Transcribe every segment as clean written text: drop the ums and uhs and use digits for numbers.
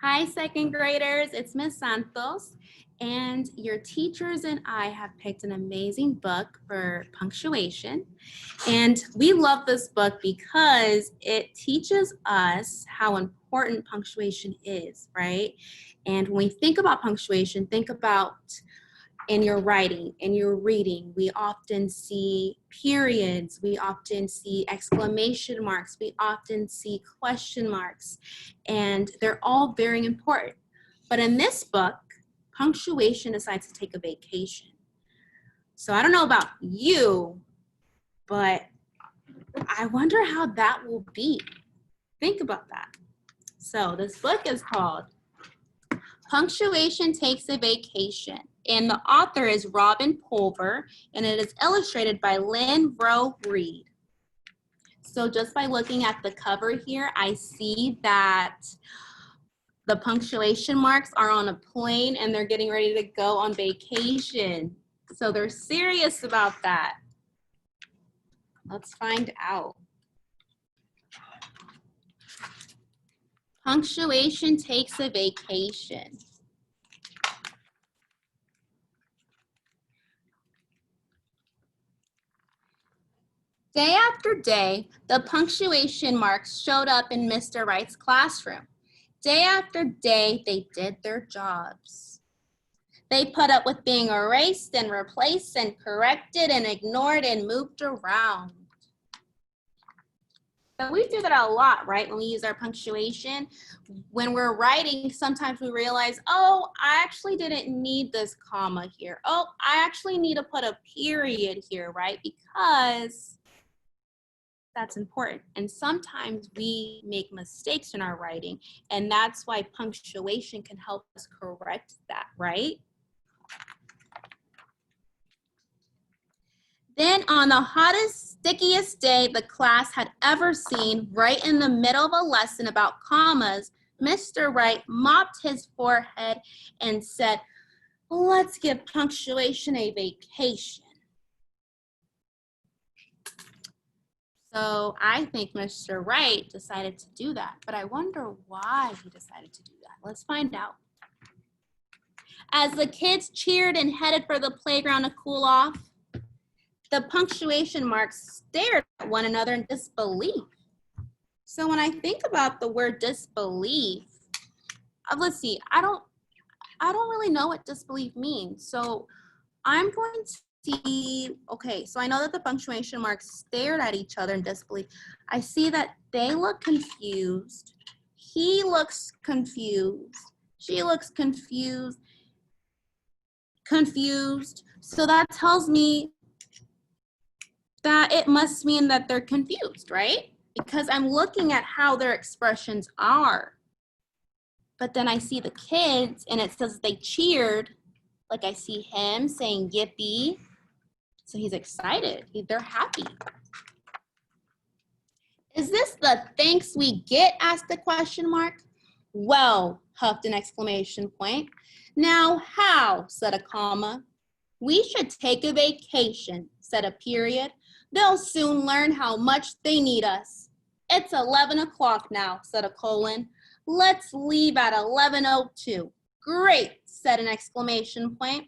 Hi, second graders, it's Miss Santos, and your teachers and I have picked an amazing book for punctuation. And we love this book because it teaches us how important punctuation is, right? And when we think about punctuation, think about in your writing, in your reading, we often see periods, we often see exclamation marks, we often see question marks, and they're all very important. But in this book, punctuation decides to take a vacation. So I don't know about you, but I wonder how that will be. Think about that. So this book is called Punctuation Takes a Vacation, and the author is Robin Pulver, and it is illustrated by Lynn Rowe Reed. So just by looking at the cover here, I see that the punctuation marks are on a plane and they're getting ready to go on vacation. So they're serious about that. Let's find out. Punctuation takes a vacation. Day after day, the punctuation marks showed up in Mr. Wright's classroom. Day after day, they did their jobs. They put up with being erased and replaced and corrected and ignored and moved around. But we do that a lot, right? When we use our punctuation, when we're writing, sometimes we realize, oh, I actually didn't need this comma here. Oh, I actually need to put a period here, right? Because that's important. And sometimes we make mistakes in our writing, and that's why punctuation can help us correct that, right? Then on the hottest, stickiest day the class had ever seen, right in the middle of a lesson about commas, Mr. Wright mopped his forehead and said, let's give punctuation a vacation. So I think Mr. Wright decided to do that, but I wonder why he decided to do that. Let's find out. As the kids cheered and headed for the playground to cool off, the punctuation marks stared at one another in disbelief. So when I think about the word disbelief, let's see, I don't really know what disbelief means. So I'm going to see, okay, so I know that the punctuation marks stared at each other in disbelief. I see that they look confused. He looks confused. She looks confused. So that tells me that it must mean that they're confused, right? Because I'm looking at how their expressions are. But then I see the kids and it says they cheered. Like I see him saying yippee. So he's excited. They're happy. Is this the thanks we get? Asked the question mark. Well, huffed an exclamation point. Now how? Said a comma. We should take a vacation, said a period. They'll soon learn how much they need us. It's 11 o'clock now, said a colon. Let's leave at 11:02. Great, said an exclamation point.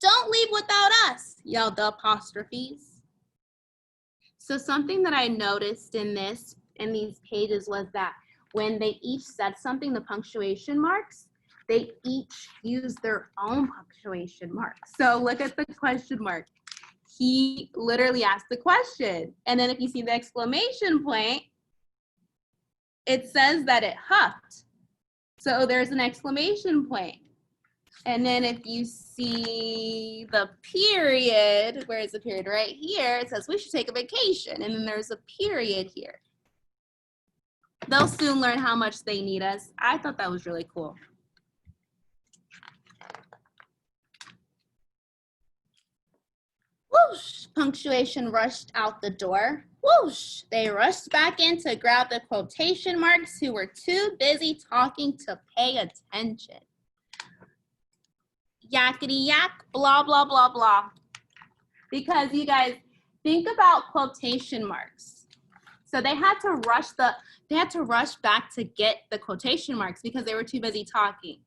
Don't leave without us, yelled the apostrophes. So something that I noticed in these pages was that when they each said something, the punctuation marks, they each used their own punctuation marks. So look at the question mark. He literally asked the question. And then if you see the exclamation point, it says that it huffed. So there's an exclamation point. And then if you see the period, where is the period? Right here, it says we should take a vacation. And then there's a period here. They'll soon learn how much they need us. I thought that was really cool. Whoosh, punctuation rushed out the door. Whoosh, they rushed back in to grab the quotation marks who were too busy talking to pay attention. Yakety yak, blah, blah, blah, blah. Because you guys, think about quotation marks. So they had to rush back to get the quotation marks because they were too busy talking.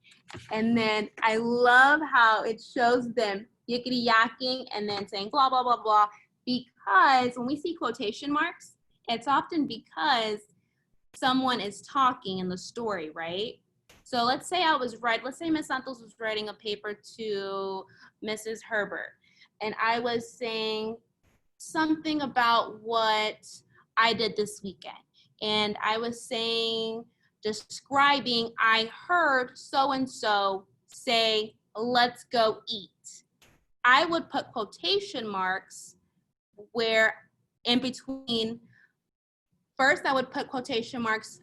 And then I love how it shows them yickety yakking and then saying blah, blah, blah, blah. Because when we see quotation marks, it's often because someone is talking in the story, right? So let's say Miss Santos was writing a paper to Mrs. Herbert, and I was saying something about what I did this weekend. And I was describing, I heard so-and-so say, let's go eat. I would put quotation marks where in between, first I would put quotation marks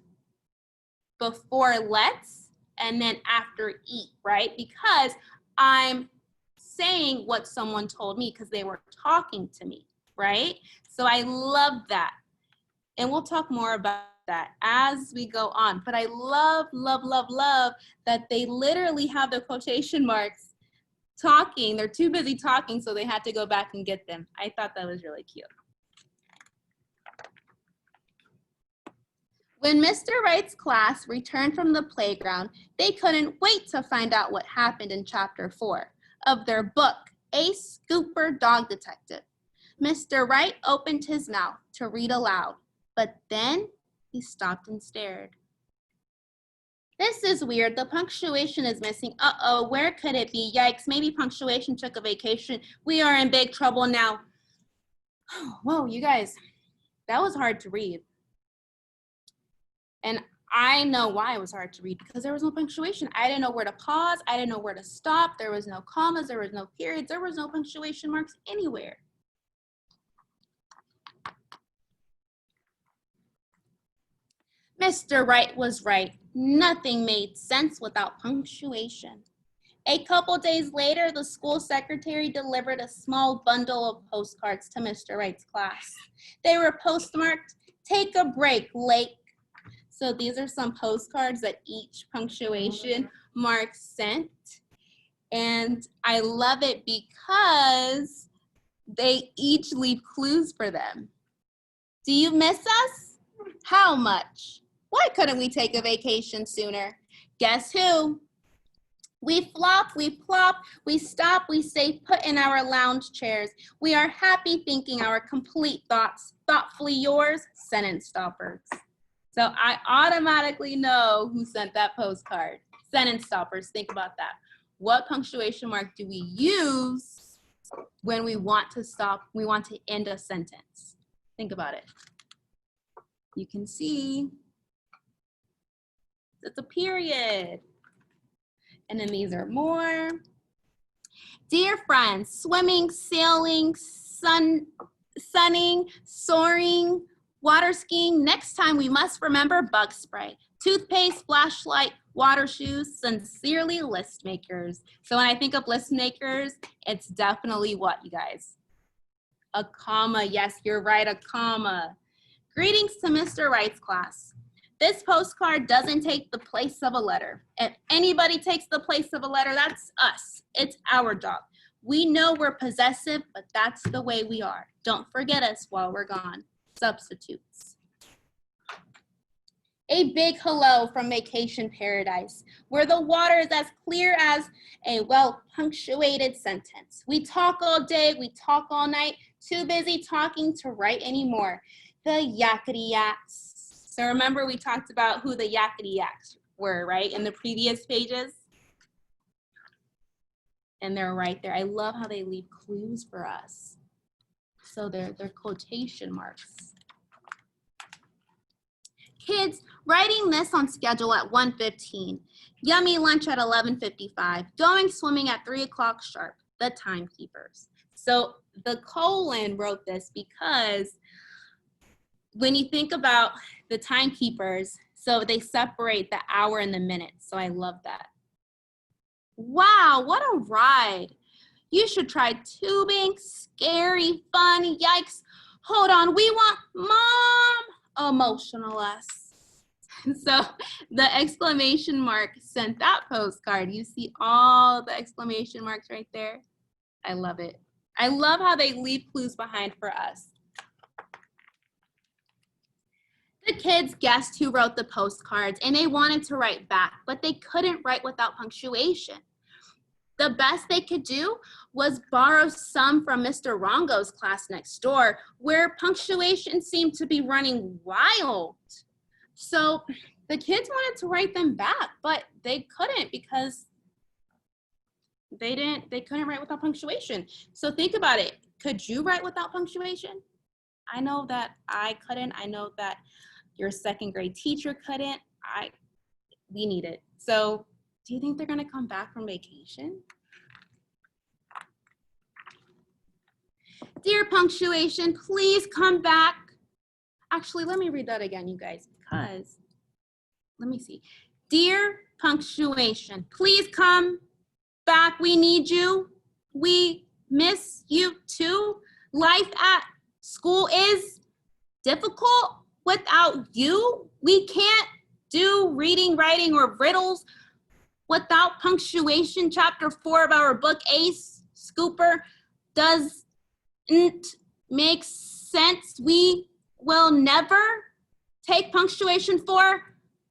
before let's and then after eat, right? Because I'm saying what someone told me because they were talking to me, right? So I love that. And we'll talk more about that as we go on. But I love, love, love, love that they literally have the quotation marks talking. They're too busy talking, so they had to go back and get them. I thought that was really cute. When Mr. Wright's class returned from the playground, they couldn't wait to find out what happened in chapter 4 of their book, Ace Scooper Dog Detective. Mr. Wright opened his mouth to read aloud, but then he stopped and stared. This is weird. The punctuation is missing. Uh-oh, where could it be? Yikes, maybe punctuation took a vacation. We are in big trouble now. Whoa, you guys, that was hard to read. And I know why it was hard to read, because there was no punctuation. I didn't know where to pause. I didn't know where to stop. There was no commas. There was no periods. There was no punctuation marks anywhere. Mr. Wright was right. Nothing made sense without punctuation. A couple days later, the school secretary delivered a small bundle of postcards to Mr. Wright's class. They were postmarked, "Take a break, Lake." So these are some postcards that each punctuation mark sent. And I love it because they each leave clues for them. Do you miss us? How much? Why couldn't we take a vacation sooner? Guess who? We flop, we plop, we stop, we stay put in our lounge chairs. We are happy thinking our complete thoughts. Thoughtfully yours, sentence stoppers. So I automatically know who sent that postcard. Sentence stoppers, think about that. What punctuation mark do we use when we want to stop, we want to end a sentence? Think about it. You can see it's a period. And then these are more. Dear friends, swimming, sailing, sunning, soaring, water skiing. Next time we must remember bug spray, toothpaste, flashlight, water shoes. Sincerely, list makers. So when I think of list makers, it's definitely what, you guys? A comma. Yes, you're right, a comma. Greetings to Mr. Wright's class. This postcard doesn't take the place of a letter. If anybody takes the place of a letter, that's us. It's our job. We know we're possessive, but that's the way we are. Don't forget us while we're gone. Substitutes. A big hello from vacation paradise, where the water is as clear as a well-punctuated sentence. We talk all day, we talk all night, too busy talking to write anymore. The yakety yaks. So remember we talked about who the yakety yaks were, right, in the previous pages? And they're right there. I love how they leave clues for us. So they're quotation marks. Kids, writing this on schedule at 1:15. Yummy lunch at 11:55. Going swimming at 3 o'clock sharp. The timekeepers. So the colon wrote this because when you think about the timekeepers, so they separate the hour and the minute. So I love that. Wow, what a ride. You should try tubing. Scary, fun, yikes. Hold on, we want mom. Emotional us. So the exclamation mark sent that postcard. You see all the exclamation marks right there? I love it. I love how they leave clues behind for us. The kids guessed who wrote the postcards and they wanted to write back, but they couldn't write without punctuation. The best they could do was borrow some from Mr. Rongo's class next door, where punctuation seemed to be running wild. So the kids wanted to write them back, but they couldn't because they couldn't write without punctuation. So think about it. Could you write without punctuation? I know that I couldn't. I know that your second grade teacher couldn't. We need it. So do you think they're gonna come back from vacation? Dear punctuation, please come back. Actually, let me read that again, you guys, because, let me see. Dear punctuation, please come back. We need you. We miss you too. Life at school is difficult without you. We can't do reading, writing, or riddles without punctuation. Chapter 4 of our book, Ace Scooper, doesn't make sense. We will never take punctuation for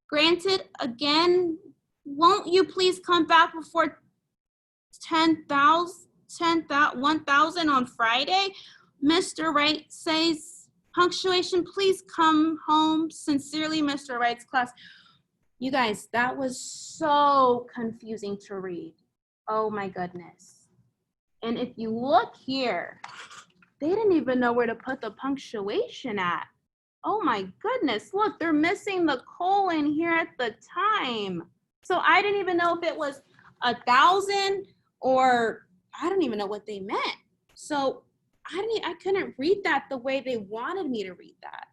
granted again. Won't you please come back before 1,000 on Friday? Mr. Wright says, punctuation, please come home. Sincerely, Mr. Wright's class. You guys, that was so confusing to read. Oh my goodness. And if you look here, they didn't even know where to put the punctuation at. Oh my goodness, look, they're missing the colon here at the time. So I didn't even know if it was 1,000 or I don't even know what they meant. So I couldn't read that the way they wanted me to read that.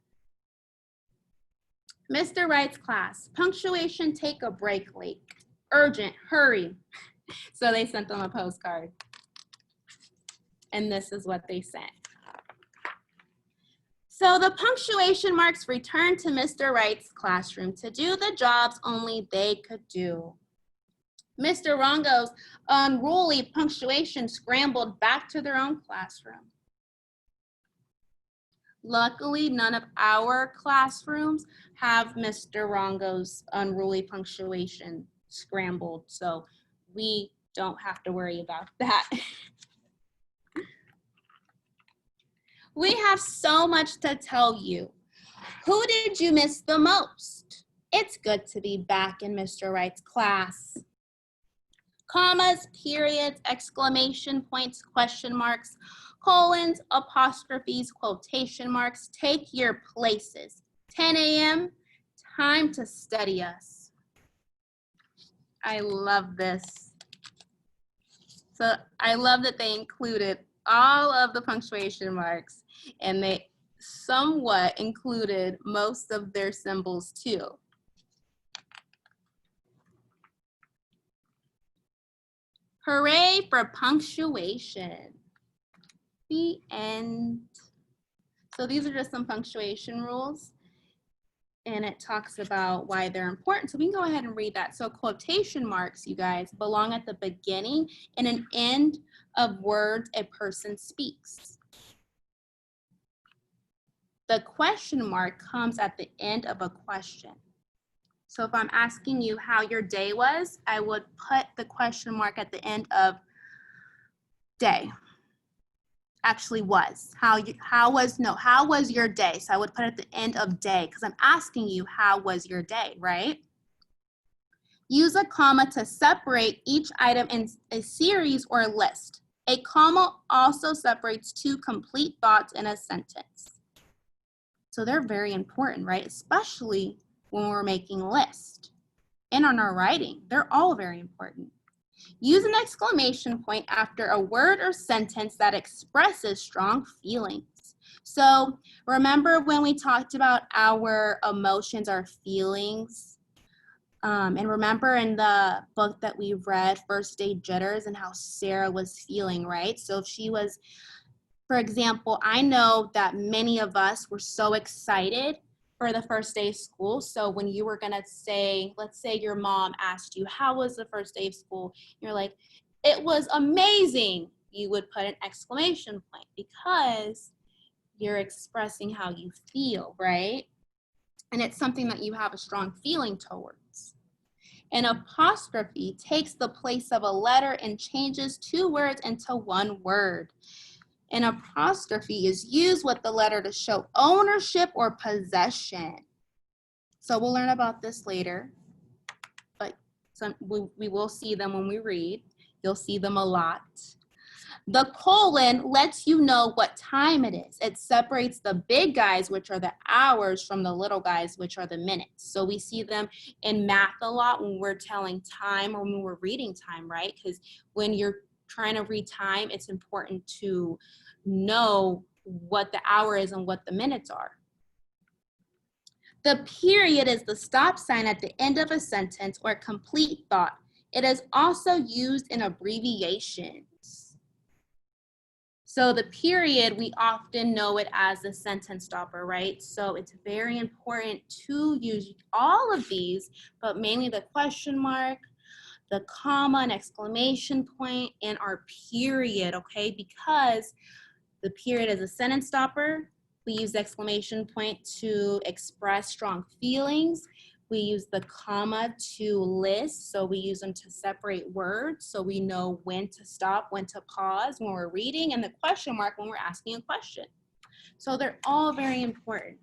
Mr. Wright's class, punctuation, take a break late. Urgent, hurry. So they sent them a postcard. And this is what they sent. So the punctuation marks returned to Mr. Wright's classroom to do the jobs only they could do. Mr. Rongo's unruly punctuation scrambled back to their own classroom. Luckily, none of our classrooms have Mr. Rongo's unruly punctuation scrambled, so we don't have to worry about that. We have so much to tell you. Who did you miss the most? It's good to be back in Mr. Wright's class. Commas, periods, exclamation points, question marks, colons, apostrophes, quotation marks, take your places. 10 a.m., time to study us. I love this. So I love that they included all of the punctuation marks and they somewhat included most of their symbols too. Hooray for punctuation. The end. So these are just some punctuation rules and it talks about why they're important. So we can go ahead and read that. So quotation marks, you guys, belong at the beginning and an end of words a person speaks. The question mark comes at the end of a question. So if I'm asking you how your day was, I would put the question mark at the end of day. Actually was. How was your day? So I would put it at the end of day because I'm asking you how was your day, right? Use a comma to separate each item in a series or list. A comma also separates two complete thoughts in a sentence. So they're very important, right? Especially when we're making lists and on our writing. They're all very important. Use an exclamation point after a word or sentence that expresses strong feelings. So remember when we talked about our emotions, our feelings? And remember in the book that we read, First Day Jitters, and how Sarah was feeling, right? So if she was, for example, I know that many of us were so excited for the first day of school. So when you were gonna say, let's say your mom asked you, how was the first day of school? You're like, it was amazing. You would put an exclamation point because you're expressing how you feel, right? and it's something that you have a strong feeling towards. An apostrophe takes the place of a letter and changes two words into one word. An apostrophe is used with the letter to show ownership or possession. So we'll learn about this later, but we will see them when we read. You'll see them a lot. The colon lets you know what time it is. It separates the big guys, which are the hours, from the little guys, which are the minutes. So we see them in math a lot when we're telling time or when we're reading time, right? Because when you're trying to read time, it's important to know what the hour is and what the minutes are. The period is the stop sign at the end of a sentence or complete thought. It is also used in abbreviations. So the period, we often know it as a sentence stopper, right? So it's very important to use all of these, but mainly the question mark, the comma, and exclamation point, and our period, okay? Because the period is a sentence stopper. We use the exclamation point to express strong feelings. We use the comma to list, so we use them to separate words, so we know when to stop, when to pause when we're reading, and the question mark when we're asking a question. So they're all very important.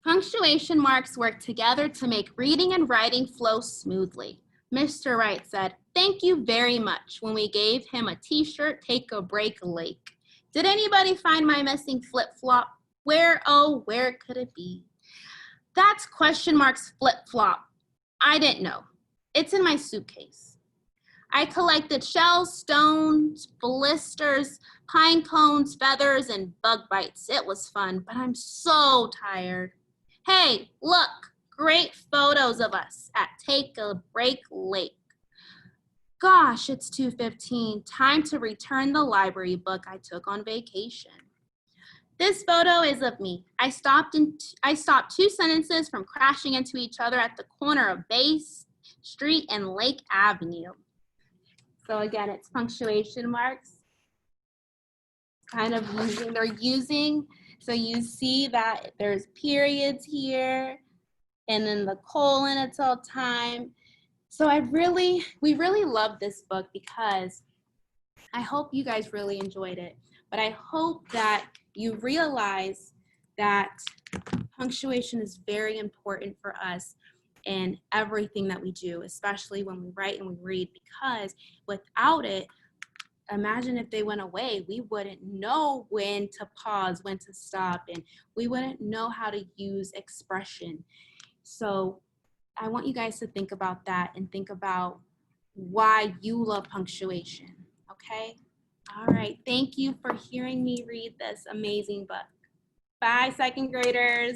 Punctuation marks work together to make reading and writing flow smoothly. Mr. Wright said, "Thank you very much," when we gave him a t-shirt, "Take a Break Lake." Did anybody find my missing flip-flop? Where, oh, where could it be? That's question marks flip-flop. I didn't know. It's in my suitcase. I collected shells, stones, blisters, pine cones, feathers, and bug bites. It was fun, but I'm so tired. Hey, look, great photos of us at Take a Break Lake. Gosh, it's 2:15. Time to return the library book I took on vacation. This photo is of me. I stopped 2 sentences from crashing into each other at the corner of Bay Street and Lake Avenue. So again, it's punctuation marks. Kind of using, so you see that there's periods here, and then the colon, it's all time. So we really love this book because I hope you guys really enjoyed it. But I hope that you realize that punctuation is very important for us in everything that we do, especially when we write and we read, because without it, imagine if they went away, we wouldn't know when to pause, when to stop, and we wouldn't know how to use expression. So I want you guys to think about that and think about why you love punctuation, okay? All right, thank you for hearing me read this amazing book. Bye, second graders.